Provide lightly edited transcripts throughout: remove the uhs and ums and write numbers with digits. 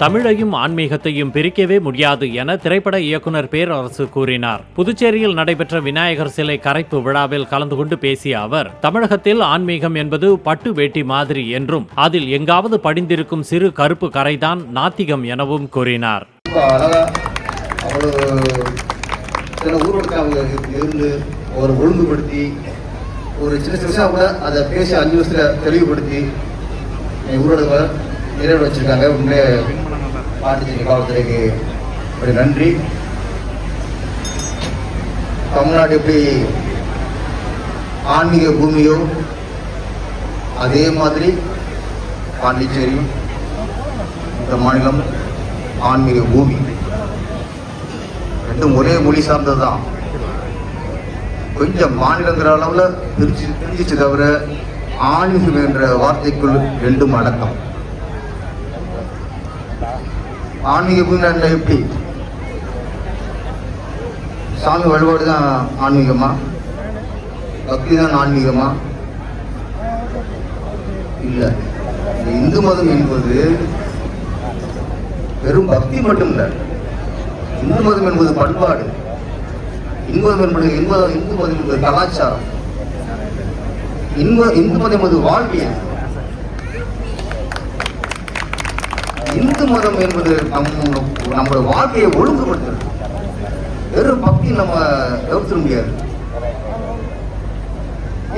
தமிழையும் ஆன்மீகத்தையும் பிரிக்கவே முடியாது என திரைப்பட இயக்குனர் பேரரசு கூறினார். புதுச்சேரியில் நடைபெற்ற விநாயகர் சிலை கரைப்பு விழாவில் கலந்து கொண்டு பேசிய அவர், தமிழகத்தில் ஆன்மீகம் என்பது பட்டு வேட்டி மாதிரி என்றும் அதில் எங்காவது படிந்திருக்கும் சிறு கருப்பு கரைதான் நாத்திகம் எனவும் கூறினார். ஒரு ஒழுங்குபடுத்தி ஒரு சின்ன விஷயம் கூட அதை பேசி 5 வருஷத்துல தெளிவுபடுத்தி ஊரடங்க நிறைவு வச்சிருக்காங்க. உண்மையே பாண்டிச்சேரி காவல்துறைக்கு ஒரு நன்றி. தமிழ்நாடு எப்படி ஆன்மீக பூமியோ அதே மாதிரி பாண்டிச்சேரியும் இந்த மாநிலம் ஆன்மீக பூமி. ரெண்டும் ஒரே மொழி சார்ந்தது தான். கொஞ்சம் மாநிலங்கிற அளவில் பிரிஞ்சிச்சு தவிர ஆன்மீகம் என்ற வார்த்தைக்குள் ரெண்டும் அடக்கம். ஆன்மீக பூமியில எப்படி சாமி வழிபாடு தான் ஆன்மீகமா, பக்தி தான் ஆன்மீகமா? இல்லை. இந்து மதம் என்பது வெறும் பக்தி மட்டும் இல்லை. இந்து மதம் என்பது பண்பாடு, இந்து மதம் என்பது கலாச்சாரம், இந்து மதம் என்பது வாழ்வியல். இந்து மதம் என்பது நம்மளோட வாழ்க்கையை ஒழுங்குபடுத்துறது. வெறும் பக்தி நம்ம தவிர்த்திட முடியாது.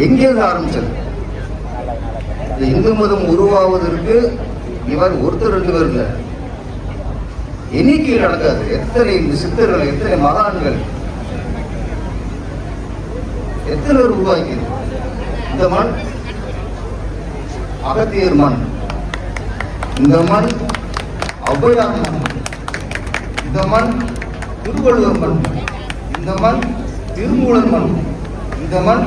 எங்கேருந்து ஆரம்பிச்சது? இந்த இந்து மதம் உருவாவதற்கு இவர் ஒருத்தர் 2 பேர் இல்லை, எண்ணிக்கையில் நடக்காது. எத்தனை சித்தர்கள், எத்தனை மகான்கள், எத்தனை பேர் உருவாக்கியது? இந்த மண் அகத்தியர் மண், இந்த மண் ஔவையார் மண், இந்த மண் திருவள்ளுவர் மண், இந்த மண் திருமூலர் மண், இந்த மண்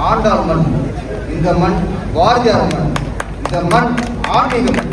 ஆண்டாள் மண், இந்த மண் வாரியார் மண், இந்த மண் ஆன்மீக மண்.